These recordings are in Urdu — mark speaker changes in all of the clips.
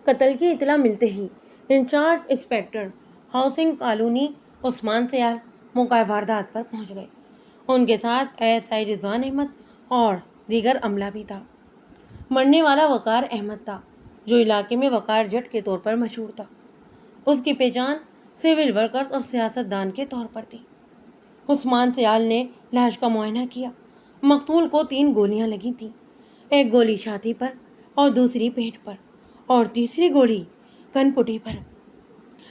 Speaker 1: قتل کی اطلاع ملتے ہی انچارج انسپیکٹر ہاؤسنگ کالونی عثمان سیال موقع واردات پر پہنچ گئے۔ ان کے ساتھ ASI رضوان احمد اور دیگر عملہ بھی تھا۔ مرنے والا وقار احمد تھا، جو علاقے میں وقار جٹ کے طور پر مشہور تھا۔ اس کی پہچان سول ورکرز اور سیاست دان کے طور پر تھی۔ عثمان سیال نے لاش کا معائنہ کیا۔ مقتول کو 3 گولیاں لگی تھیں، ایک گولی چھاتی پر اور دوسری پیٹ پر اور تیسری گولی کن پٹی پر۔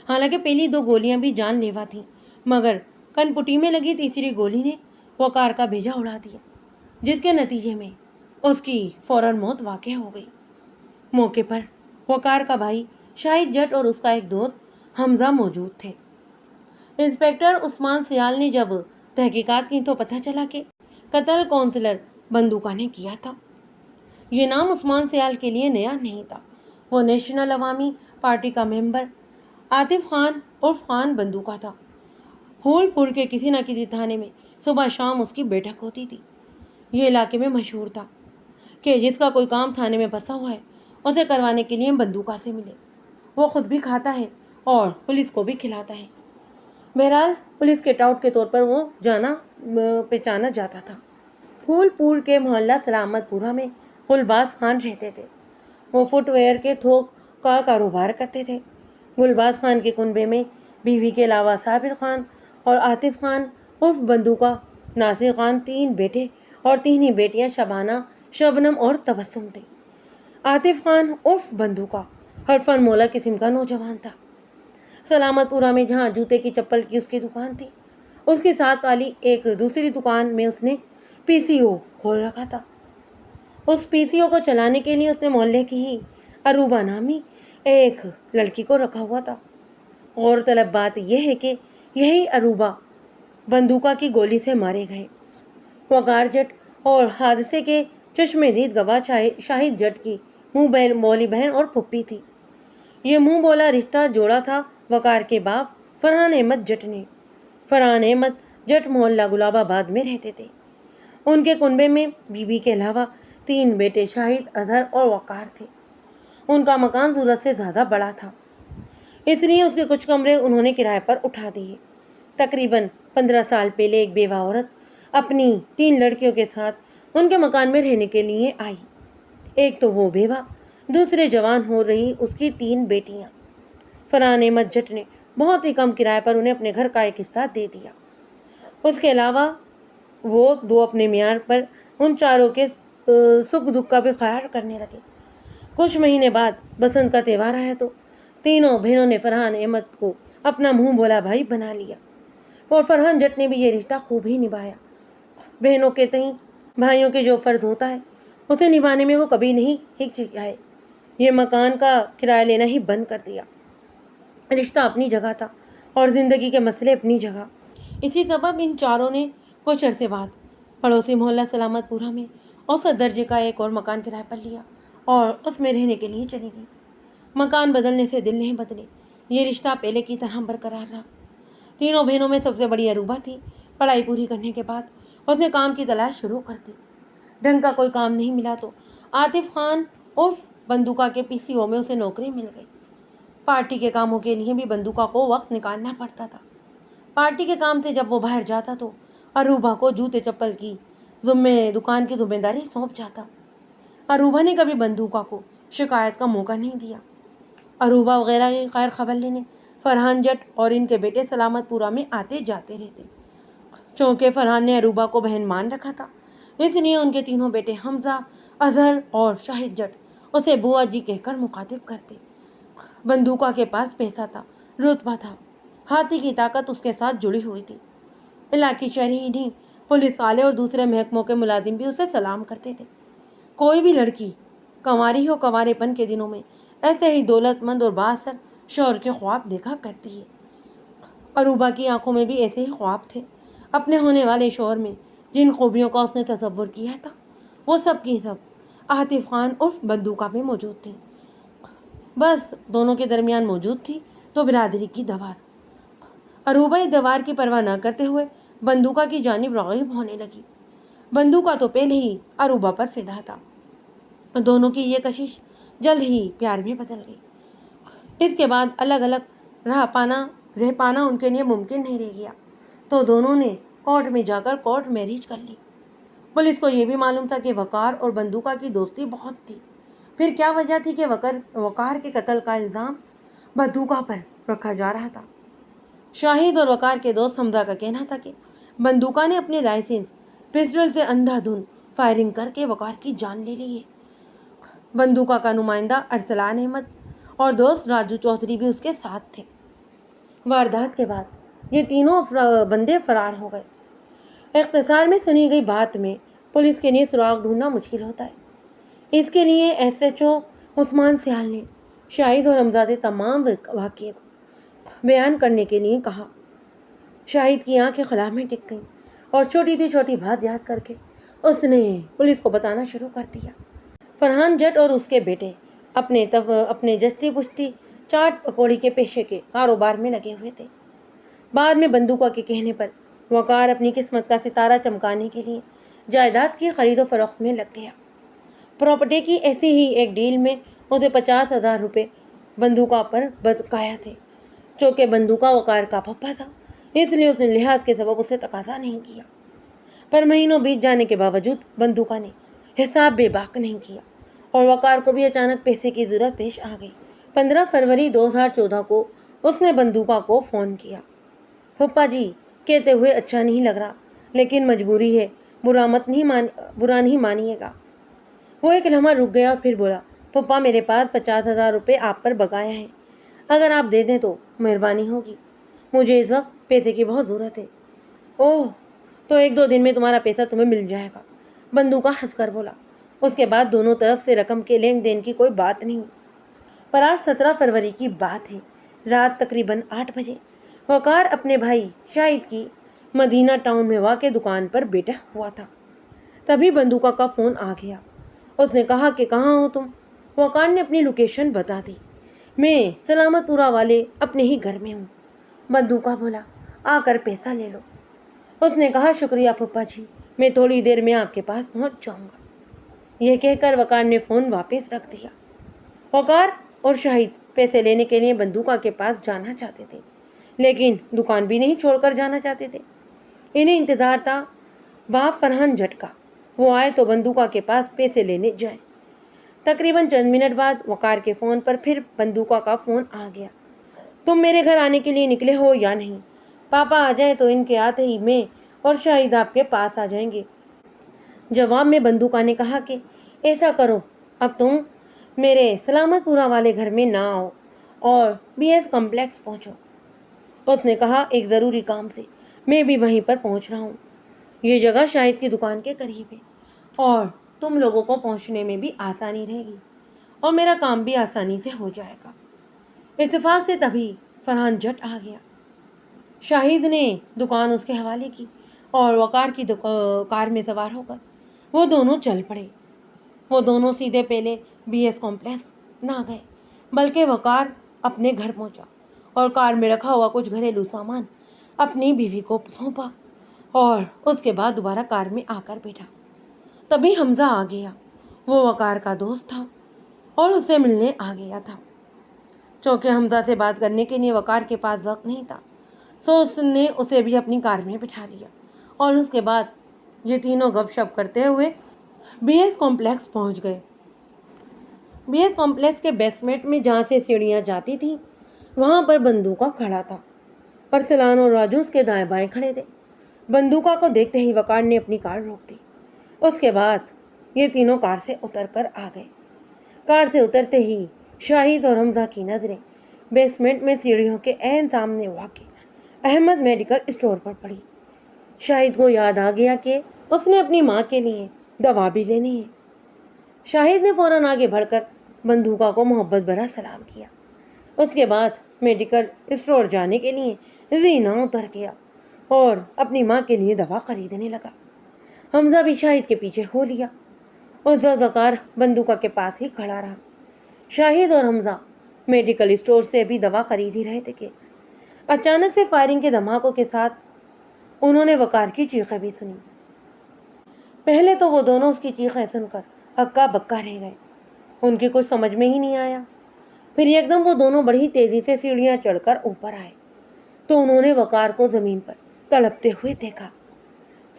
Speaker 1: حالانکہ پہلی 2 گولیاں بھی جان لیوا تھیں، مگر کن پٹی میں لگی تیسری گولی نے وقار کا بھیجا اڑا دیا، جس کے نتیجے میں اس کی فوراً موت واقع ہو گئی۔ موقع پر وقار کا بھائی شاہد جٹ اور اس کا ایک دوست حمزہ موجود تھے۔ انسپیکٹر عثمان سیال نے جب تحقیقات کی تو پتہ چلا کہ قتل کونسلر بندوقہ نے کیا تھا۔ یہ نام عثمان سیال کے لیے نیا نہیں تھا۔ وہ نیشنل عوامی پارٹی کا ممبر عاطف خان عرف خان بندوقہ تھا۔ پھول پور کے کسی نہ کسی تھانے میں صبح شام اس کی بیٹھک ہوتی تھی۔ یہ علاقے میں مشہور تھا کہ جس کا کوئی کام تھانے میں پھنسا ہوا ہے اسے کروانے کے لیے بندوقہ سے ملے۔ وہ خود بھی کھاتا ہے اور پولیس کو بھی کھلاتا ہے۔ بہرحال پولیس کے ٹاؤٹ کے طور پر وہ جانا پہچانا جاتا تھا۔ پھول پور کے محلہ سلامت پورہ میں گلباز خان رہتے تھے۔ وہ فٹ ویئر کے تھوک کا کاروبار کرتے تھے۔ گلباز خان کے کنبے میں بیوی کے علاوہ صابر خان اور عاطف خان عرف بندوقہ، ناصر خان 3 بیٹے اور 3 ہی بیٹیاں شبانہ، شبنم اور تبسم تھے۔ عاطف خان عرف بندوقہ حرفن مولا قسم کا نوجوان تھا۔ سلامت پورہ میں جہاں جوتے کی چپل کی اس کی دکان تھی، اس کے ساتھ والی ایک دوسری دکان میں اس نے PCO کھول رکھا تھا۔ اس PCO کو چلانے کے لیے اس نے محلے کی ہی اروبا نامی ایک لڑکی کو رکھا ہوا تھا۔ غور طلب بات یہ ہے کہ یہی اروبا بندوقہ کی گولی سے مارے گئے۔ وقار جٹ اور حادثے کے چشم دید گواہ شاہد جٹ کی منہ بولی بہن اور پھپھی تھی۔ یہ منہ بولا رشتہ جوڑا تھا وقار کے باپ فرحان احمد جٹ نے۔ فرحان احمد جٹ محلہ گلاب آباد میں رہتے تھے۔ ان کے کنبے میں بیوی کے علاوہ 3 بیٹے شاہد، اظہر اور وقار تھے۔ ان کا مکان ضرورت سے زیادہ بڑا تھا، اس لیے اس کے کچھ کمرے انہوں نے کرائے پر اٹھا دیے۔ تقریباً 15 سال پہلے ایک بیوہ عورت اپنی 3 لڑکیوں کے ساتھ ان کے مکان میں رہنے کے لیے آئی۔ ایک تو وہ بیوہ، دوسرے جوان ہو رہی اس کی 3 بیٹیاں۔ فرحان احمد جٹ نے بہت ہی کم کرائے پر انہیں اپنے گھر کا ایک حصہ دے دیا۔ اس کے علاوہ وہ 2 اپنے معیار پر ان چاروں کے سکھ دکھ کا بھی خیال کرنے لگے۔ کچھ مہینے بعد بسنت کا تہوار آیا تو تینوں بہنوں نے فرحان احمد کو اپنا منہ بولا بھائی بنا لیا، اور فرحان جٹ نے بھی یہ رشتہ خوب ہی نبھایا۔ بہنوں کے تئیں بھائیوں کے جو فرض ہوتا ہے اسے نبھانے میں وہ کبھی نہیں ہچکچائے۔ یہ مکان کا کرایہ لینا ہی بند کر دیا۔ رشتہ اپنی جگہ تھا اور زندگی کے مسئلے اپنی جگہ۔ اسی سبب ان چاروں نے کچھ عرصے بعد پڑوسی محلہ سلامت پورہ میں اوسط درجے کا ایک اور مکان کرائے پر لیا اور اس میں رہنے کے لیے چلی گئی۔ مکان بدلنے سے دل نہیں بدلے، یہ رشتہ پہلے کی طرح برقرار رہا۔ تینوں بہنوں میں سب سے بڑی اروبا تھی۔ پڑھائی پوری کرنے کے بعد اس نے کام کی تلاش شروع کر دی۔ ڈھنگ کا کوئی کام نہیں ملا تو عاطف خان عرف بندوقہ کے PCO میں اسے نوکری مل گئی۔ پارٹی کے کاموں کے لیے بھی بندوقہ کو وقت نکالنا پڑتا تھا۔ پارٹی کے کام سے جب وہ باہر جاتا تو اروبا کو جوتے چپل کی دکان کی ذمہ داری سونپ جاتا۔ اروبا نے کبھی بندوقہ کو شکایت کا موقع نہیں دیا۔ اروبا وغیرہ کی خیر خبر لینے فرحان جٹ اور ان کے بیٹے سلامت پورہ میں آتے جاتے رہتے۔ چونکہ فرحان نے اروبا کو بہن مان رکھا تھا، اس لیے ان کے تینوں بیٹے حمزہ، اظہر اور شاہد جٹ اسے بوا جی کہہ کر مخاطب کرتے۔ بندوقہ کے پاس پیسہ تھا، رتبہ تھا، ہاتھی کی طاقت اس کے ساتھ جڑی ہوئی تھی۔ علاقی شہری ہی نہیں، پولیس والے اور دوسرے محکموں کے ملازم بھی اسے سلام کرتے تھے۔ کوئی بھی لڑکی کنواری ہو کنوارے پن کے دنوں میں ایسے ہی دولت مند اور بااثر شوہر کے خواب دیکھا کرتی ہے۔ اروبا کی آنکھوں میں بھی ایسے ہی خواب تھے۔ اپنے ہونے والے شوہر میں جن خوبیوں کا اس نے تصور کیا تھا وہ سب کی سب عاطف خان عرف بندوقہ میں موجود تھیں۔ بس دونوں کے درمیان موجود تھی تو برادری کی دیوار۔ اروبا اس دیوار کی پرواہ نہ کرتے ہوئے بندوقہ کی جانب راغب ہونے لگی۔ بندوقہ تو پہلے ہی اروبا پر فدا تھا۔ دونوں کی یہ کشش جلد ہی پیار میں بدل گئی۔ اس کے بعد الگ الگ رہ پانا ان کے لیے ممکن نہیں رہ گیا، تو دونوں نے کورٹ میں جا کر کورٹ میرج کر لی۔ پولیس کو یہ بھی معلوم تھا کہ وقار اور بندوقہ کی دوستی بہت تھی۔ پھر کیا وجہ تھی کہ وقار کے قتل کا الزام بندوقہ پر رکھا جا رہا تھا؟ شاہد اور وقار کے دوست حمزہ کا کہنا تھا کہ بندوقہ نے اپنے لائسنس پسٹل سے اندھا دھند فائرنگ کر کے وقار کی جان لے لی ہے۔ بندوقہ کا نمائندہ ارسلان احمد اور دوست راجو چودھری بھی اس کے ساتھ تھے۔ واردات کے بعد یہ تینوں بندے فرار ہو گئے۔ اختصار میں سنی گئی بات میں پولیس کے لیے سراغ ڈھونڈنا مشکل ہوتا ہے۔ اس کے لیے ایس ایچ او عثمان سیال نے شاہد اور حمزہ سے تمام واقعے کو بیان کرنے کے لیے کہا۔ شاہد کی آنکھیں خلا میں ٹک گئیں اور چھوٹی سی چھوٹی بات یاد کر کے اس نے پولیس کو بتانا شروع کر دیا۔ فرحان جٹ اور اس کے بیٹے اپنے جستی پشتی چاٹ پکوڑی کے پیشے کے کاروبار میں لگے ہوئے تھے۔ بعد میں بندوقہ کے کہنے پر وقار اپنی قسمت کا ستارہ چمکانے کے لیے جائیداد کی خرید و فروخت میں لگ گیا۔ پراپرٹی کی ایسی ہی ایک ڈیل میں اسے 50,000 روپے بندوقہ پر بقایا تھے۔ چونکہ بندوقہ وقار کا پھپھا تھا، اس لیے اس نے لحاظ کے سبب اسے تقاضا نہیں کیا، پر مہینوں بیت جانے کے باوجود بندوقہ نے حساب بے باک نہیں کیا اور وقار کو بھی اچانک پیسے کی ضرورت پیش آ گئی۔ 15 فروری 2014 کو اس نے بندوقہ کو فون کیا۔ پھپھا جی کہتے ہوئے اچھا نہیں لگ رہا، لیکن مجبوری ہے، برا نہیں مانیے گا۔ وہ ایک لمحہ رک گیا اور پھر بولا، پھپھا میرے پاس 50,000 روپے آپ پر بقایا ہیں، اگر آپ دے دیں تو مہربانی ہوگی، مجھے اس وقت پیسے کی بہت ضرورت ہے۔ اوہ، تو 1-2 دن میں تمہارا پیسہ تمہیں مل جائے گا، بندوقہ ہنس کر بولا۔ اس کے بعد دونوں طرف سے رقم کے لین دین کی کوئی بات نہیں۔ پر آج 17 فروری کی بات ہے، رات تقریباً 8 بجے وقار اپنے بھائی شاہد کی مدینہ ٹاؤن میں واقع دکان پر بیٹھا ہوا تھا۔ تبھی بندوقہ کا فون آ گیا۔ اس نے کہا کہ کہاں ہو تم؟ وقار نے اپنی لوکیشن بتا دی۔ میں سلامت پورہ والے اپنے ہی گھر میں ہوں۔ بندوقہ بولا، آ کر پیسہ لے لو۔ اس نے کہا، شکریہ پھپھا جی، میں تھوڑی دیر میں آپ کے پاس پہنچ جاؤں گا۔ یہ کہہ کر وقار نے فون واپس رکھ دیا۔ وقار اور شاہد پیسے لینے کے لیے بندوقہ کے پاس جانا چاہتے تھے، لیکن دکان بھی نہیں چھوڑ کر جانا چاہتے تھے۔ انہیں انتظار تھا باپ فرحان جٹ کا، وہ آئے تو بندوقہ کے پاس پیسے لینے جائیں۔ تقریباً چند منٹ بعد وقار کے فون پر پھر بندوقہ کا فون آ گیا۔ تم میرے گھر آنے کے لیے نکلے ہو یا نہیں؟ پاپا آ جائیں تو ان کے آتے ہی میں اور شاہد آپ کے پاس آ جائیں گے۔ جواب میں بندوقہ نے کہا کہ ایسا کرو، اب تم میرے سلامت پورہ والے گھر میں نہ آؤ اور بی ایس کمپلیکس پہنچو۔ اس نے کہا، ایک ضروری کام سے میں بھی وہیں پر پہنچ رہا ہوں۔ یہ جگہ شاہد کی دکان کے قریب ہے اور تم لوگوں کو پہنچنے میں بھی آسانی رہے گی اور میرا کام بھی آسانی سے ہو جائے گا۔ اتفاق سے تبھی فرحان جٹ آ گیا۔ شاہد نے دکان اس کے حوالے کی اور وقار کی کار میں سوار ہو کر وہ دونوں چل پڑے۔ وہ دونوں سیدھے پہلے بی ایس کمپلیکس نہ گئے، بلکہ وقار اپنے گھر پہنچا اور کار میں رکھا ہوا کچھ گھریلو سامان اپنی بیوی کو سونپا اور اس کے بعد دوبارہ کار میں آ کر بیٹھا۔ تبھی حمزہ آ گیا۔ وہ وقار کا دوست تھا اور اس سے ملنے آ گیا تھا۔ چونکہ حمزہ سے بات کرنے کے لیے وقار کے پاس وقت نہیں تھا، سو اس نے اسے بھی اپنی کار میں بٹھا لیا اور اس کے بعد یہ تینوں گپ شپ کرتے ہوئے بی ایس کمپلیکس پہنچ گئے۔ بی ایس کمپلیکس کے بیسمنٹ میں جہاں سے سیڑھیاں جاتی تھیں وہاں پر بندوقہ کھڑا تھا۔ ارسلان اور راجو اس کے دائیں بائیں کھڑے تھے۔ بندوقہ کو دیکھتے ہی وقار نے اپنی کار روک دی۔ اس کے بعد یہ تینوں کار سے اتر کر آ گئے۔ کار سے اترتے ہی شاہد اور حمزہ کی نظریں بیسمنٹ میں سیڑھیوں کے عین سامنے واقع احمد میڈیکل اسٹور پر پڑی۔ شاہد کو یاد آ گیا کہ اس نے اپنی ماں کے لیے دوا بھی لینی ہے۔ شاہد نے فوراً آگے بڑھ کر بندوقہ کو محبت بھرا سلام کیا۔ اس کے بعد میڈیکل اسٹور جانے کے لیے زینہ اتر گیا اور اپنی ماں کے لیے دوا خریدنے لگا۔ حمزہ بھی شاہد کے پیچھے ہو لیا۔ اس وقت وقار بندوقہ کے پاس ہی کھڑا رہا۔ شاہد اور حمزہ میڈیکل اسٹور سے بھی دوا خرید ہی رہے تھے کہ اچانک سے فائرنگ کے دھماکوں کے ساتھ انہوں نے وقار کی چیخیں بھی سنی۔ پہلے تو وہ دونوں اس کی چیخیں سن کر ہکا بکا رہ گئے۔ ان کی کچھ سمجھ میں ہی نہیں آیا۔ پھر یکدم وہ دونوں بڑی تیزی سے سیڑھیاں چڑھ کر اوپر آئے تو انہوں نے وقار کو زمین پر تڑپتے ہوئے دیکھا۔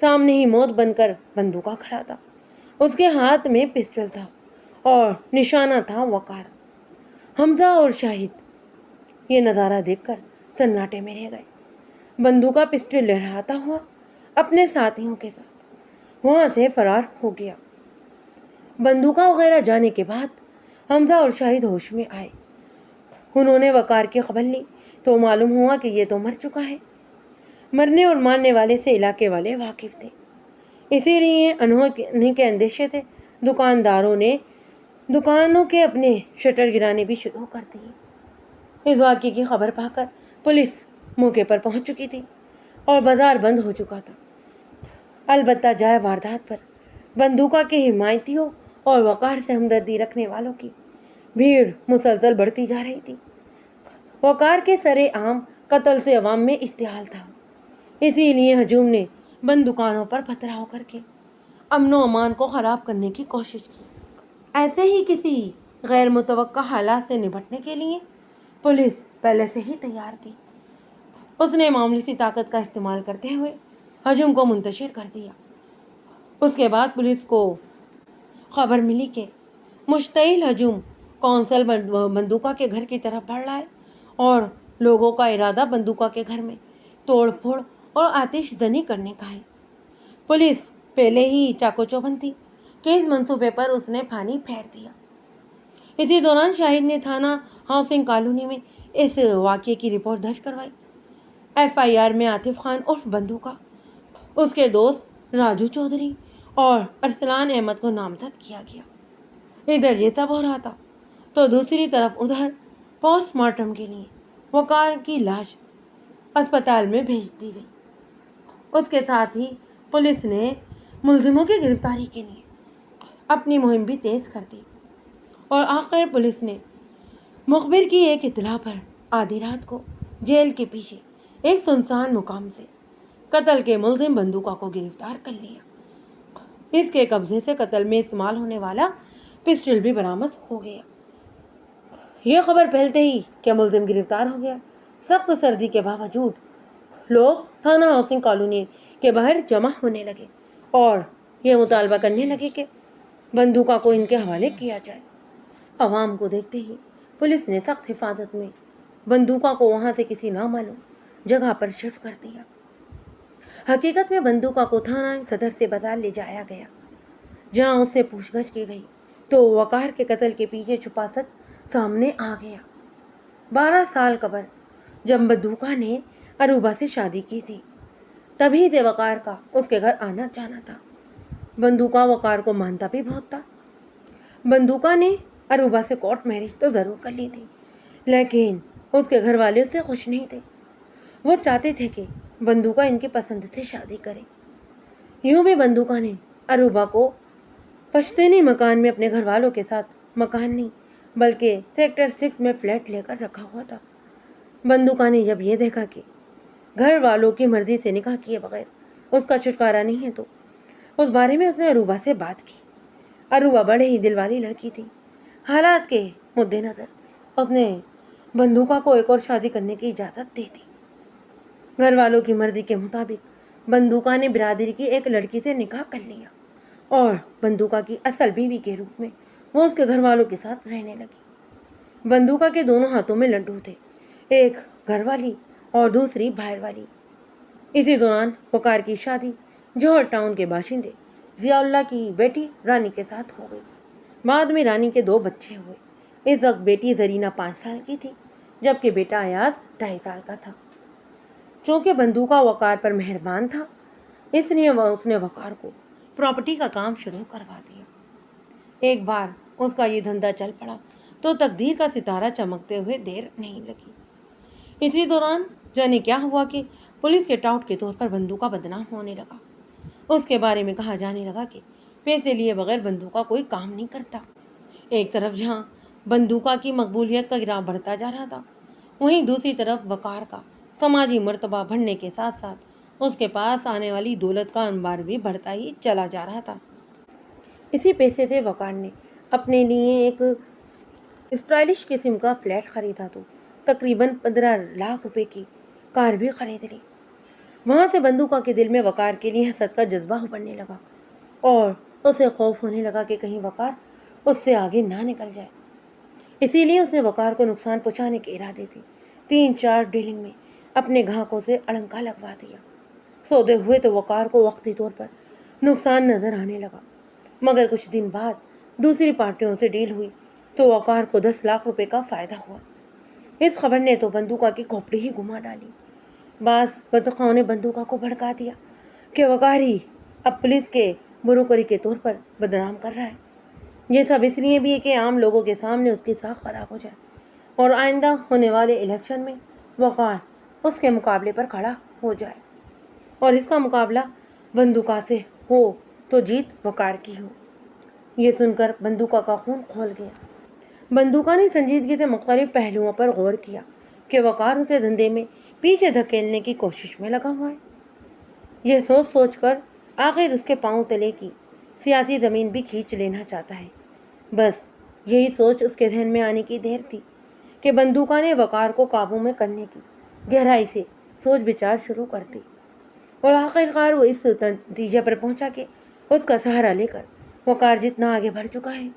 Speaker 1: سامنے ہی موت بن کر بندوقہ کھڑا تھا، اس کے ہاتھ میں پسٹل تھا اور نشانہ تھا وقار۔ حمزہ اور شاہد یہ نظارہ دیکھ کر سناٹے میں رہ گئے۔ بندوقہ پسٹل لہراتا ہوا اپنے ساتھیوں کے ساتھ وہاں سے فرار ہو گیا۔ بندوقہ وغیرہ جانے کے بعد حمزہ اور شاہد ہوش میں آئے۔ انہوں نے وقار کی خبر لی تو معلوم ہوا کہ یہ تو مر چکا ہے۔ مرنے اور مارنے والے سے علاقے والے واقف تھے، اسی لیے انہیں کے اندیشے تھے۔ دکانداروں نے دکانوں کے اپنے شٹر گرانے بھی شروع کر دیے۔ اس واقعے کی خبر پا کر پولیس موقع پر پہنچ چکی تھی اور بازار بند ہو چکا تھا۔ البتہ جائے واردات پر بندوقہ کے حمایتیوں اور وقار سے ہمدردی رکھنے والوں کی بھیڑ مسلسل بڑھتی جا رہی تھی۔ وقار کے سر عام قتل سے عوام میں اشتعال تھا، اسی لیے ہجوم نے بند دکانوں پر پتھراؤ کر کے امن و امان کو خراب کرنے کی کوشش کی۔ ایسے ہی کسی غیر متوقع حالات سے نپٹنے کے لیے پولیس پہلے سے ہی تیار تھی۔ اس نے معمولی سی طاقت کا استعمال کرتے ہوئے ہجوم کو منتشر کر دیا۔ اس کے بعد پولیس کو خبر ملی کہ مشتعل ہجوم کونسل بندوقہ کے گھر کی طرف بڑھ رہا ہے اور لوگوں کا ارادہ بندوقہ کے گھر میں توڑ پھوڑ اور آتش زنی کرنے کا ہے۔ پولیس پہلے ہی چاکو چوبند تھی کہ اس منصوبے پر اس نے پانی پھیر دیا۔ اسی دوران شاہد نے تھانہ ہاؤسنگ کالونی میں اس واقعے کی رپورٹ درج کروائی۔ FIR میں عاطف خان عرف بندوقہ، اس کے دوست راجو چودھری اور ارسلان احمد کو نامزد کیا گیا۔ ادھر یہ سب ہو رہا تھا تو دوسری طرف ادھر پوسٹ مارٹم کے لیے وقار کی لاش اسپتال میں بھیج دی گئی۔ اس کے ساتھ ہی پولیس نے ملزموں کی گرفتاری کے لیے اپنی مہم بھی تیز کر دی اور آخر پولیس نے مخبر کی ایک اطلاع پر آدھی رات کو جیل کے پیچھے ایک سنسان مقام سے قتل کے ملزم بندوقہ کو گرفتار کر لیا۔ اس کے قبضے سے قتل میں استعمال ہونے والا پسٹل بھی برآمد ہو گیا۔ یہ خبر پھیلتے ہی کہ ملزم گرفتار ہو گیا، سخت سردی کے باوجود لوگ تھانہ ہاؤسنگ کالونی کے باہر جمع ہونے لگے اور یہ مطالبہ کرنے لگے کہ بندوقہ کو ان کے حوالے کیا جائے۔ عوام کو دیکھتے ہی پولیس نے سخت حفاظت میں بندوقہ کو وہاں سے کسی نامعلوم جگہ پر شفٹ کر دیا۔ حقیقت میں بندوقہ کو تھانہ صدر سے بازار لے جایا گیا، جہاں اس سے پوچھ گچھ کی گئی تو وقار کے قتل کے پیچھے چھپا سچ سامنے آ گیا۔ 12 سال قبل جب بندوقہ نے اروبہ سے شادی کی تھی، تبھی سے وقار کا اس کے گھر آنا جانا تھا۔ بندوقہ وقار کو مانتا بھی بہت تھا۔ بندوقہ نے اروبہ سے کورٹ میرج تو ضرور کر لی تھی، لیکن اس کے گھر والے اس سے خوش نہیں تھے۔ وہ چاہتے تھے کہ بندوقہ ان کی پسند سے شادی کرے۔ یوں بھی بندوقہ نے اروبہ کو پشتینی مکان میں اپنے گھر والوں کے ساتھ، مکان نہیں بلکہ سیکٹر 6 میں فلیٹ لے کر رکھا ہوا تھا۔ بندوقہ نے جب یہ دیکھا کہ گھر والوں کی مرضی سے نکاح کیے بغیر اس کا چھٹکارا نہیں ہے تو اس بارے میں اس نے اروبہ سے بات کی۔ اروبہ بڑے ہی دل والی لڑکی تھی۔ حالات کے مد نظر اس نے بندوقہ کو ایک اور شادی کرنے کی اجازت دے دی۔ گھر والوں کی مرضی کے مطابق بندوقہ نے برادری کی ایک لڑکی سے نکاح کر لیا اور بندوقہ کی اصل بیوی کے روپ میں وہ اس کے گھر والوں کے ساتھ رہنے لگی۔ بندوقہ کے دونوں ہاتھوں میں لڈو تھے، ایک گھر والی اور دوسری باہر والی۔ اسی دوران وقار کی شادی جوہر ٹاؤن کے باشندے ضیاء اللہ کی بیٹی رانی کے ساتھ ہو گئی۔ بعد میں رانی کے 2 بچے ہوئے۔ اس وقت بیٹی زرینہ 5 سال کی تھی جبکہ بیٹا ایاز 2.5 سال کا تھا۔ چونکہ بندوقہ وقار پر مہربان تھا، اس لیے اس نے وقار کو پراپرٹی کا کام شروع کروا دیا۔ ایک بار اس کا یہ دھندا چل پڑا تو تقدیر کا ستارہ چمکتے ہوئے دیر نہیں لگی۔ اسی دوران جانے کیا ہوا کہ پولیس کے ٹاؤٹ کے طور پر بندوقہ بدنام ہونے لگا۔ اس کے بارے میں کہا جانے لگا کہ پیسے لیے بغیر بندوقہ کوئی کام نہیں کرتا۔ ایک طرف جہاں بندوقہ کی مقبولیت کا گراف بڑھتا جا رہا تھا، وہیں دوسری طرف وقار کا سماجی مرتبہ بڑھنے کے ساتھ ساتھ اس کے پاس آنے والی دولت کا انبار بھی بڑھتا ہی چلا جا رہا تھا۔ اسی پیسے سے وقار نے اپنے لیے ایک اسٹائلش قسم کا فلیٹ خریدا تو تقریباً 15 لاکھ روپے کی کار بھی خرید لی۔ وہاں سے بندوقہ کے دل میں وقار کے لیے حسد کا جذبہ ابھرنے لگا اور اسے خوف ہونے لگا کہ کہیں وقار اس سے آگے نہ نکل جائے۔ اسی لیے اس نے وقار کو نقصان پہنچانے کے ارادے سے 3-4 ڈیلنگ میں اپنے گاہکوں سے اڑنکا لگوا دیا۔ سودے ہوئے تو وقار کو وقتی طور پر نقصان نظر آنے لگا، مگر کچھ دن بعد دوسری پارٹیوں سے ڈیل ہوئی تو وقار کو 10 لاکھ روپے کا فائدہ ہوا۔ اس خبر نے تو بندوقہ کی کھوپڑی ہی گھما ڈالی۔ بعض بدخواہوں نے بندوقہ کو بھڑکا دیا کہ وقار ہی اب پولیس کے بروکری کے طور پر بدنام کر رہا ہے۔ یہ سب اس لیے بھی ہے کہ عام لوگوں کے سامنے اس کی ساکھ خراب ہو جائے اور آئندہ ہونے والے الیکشن میں وقار اس کے مقابلے پر کھڑا ہو جائے اور اس کا مقابلہ بندوقہ سے ہو تو جیت وقار کی ہو۔ یہ سن کر بندوقہ کا خون کھول گیا۔ بندوقہ نے سنجیدگی سے مختلف پہلوؤں پر غور کیا کہ وقار اسے دھندے میں پیچھے دھکیلنے کی کوشش میں لگا ہوا ہے۔ یہ سوچ سوچ کر آخر اس کے پاؤں تلے کی سیاسی زمین بھی کھینچ لینا چاہتا ہے۔ بس یہی سوچ اس کے ذہن میں آنے کی دیر تھی کہ بندوقہ نے وقار کو قابو میں کرنے کی گہرائی سے سوچ بچار شروع کر دی اور آخرکار وہ اس نتیجے پر پہنچا کہ اس کا سہارا لے کر وقار جتنا آگے بڑھ چکا ہے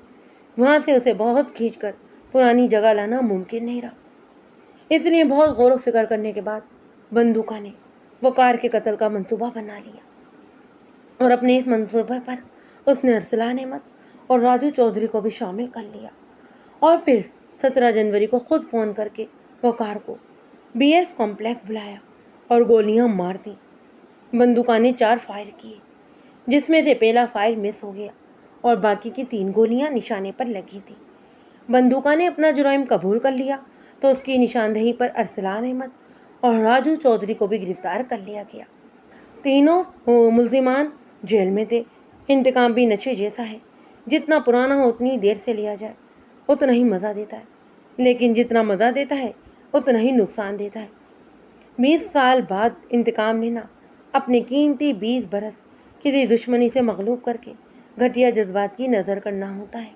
Speaker 1: وہاں سے اسے بہت کھینچ کر پرانی جگہ لانا ممکن نہیں رہا۔ اس لیے بہت غور و فکر کرنے کے بعد بندوقہ نے وقار کے قتل کا منصوبہ بنا لیا اور اپنے اس منصوبے پر اس نے ارسلان احمد اور راجو چودھری کو بھی شامل کر لیا اور پھر 17 جنوری کو خود فون کر کے وقار کو بی ایس کمپلیکس بلایا اور گولیاں مار دیں۔ بندوقہ نے 4 فائر کیے جس میں سے پہلا فائر مس ہو گیا اور باقی کی 3 گولیاں نشانے پر لگی تھیں۔ بندوقہ نے اپنا جرائم قبول کر لیا تو اس کی نشاندہی پر ارسلان احمد اور راجو چودھری کو بھی گرفتار کر لیا گیا۔ تینوں ملزمان جیل میں تھے۔ انتقام بھی نشے جیسا ہے، جتنا پرانا ہو اتنی دیر سے لیا جائے اتنا ہی مزہ دیتا ہے، لیکن جتنا مزہ دیتا ہے اتنا ہی نقصان دیتا ہے۔ 20 سال بعد انتقام لینا اپنے قیمتی 20 برس کسی دشمنی سے مغلوب کر کے گھٹیا جذبات کی نظر کرنا ہوتا ہے۔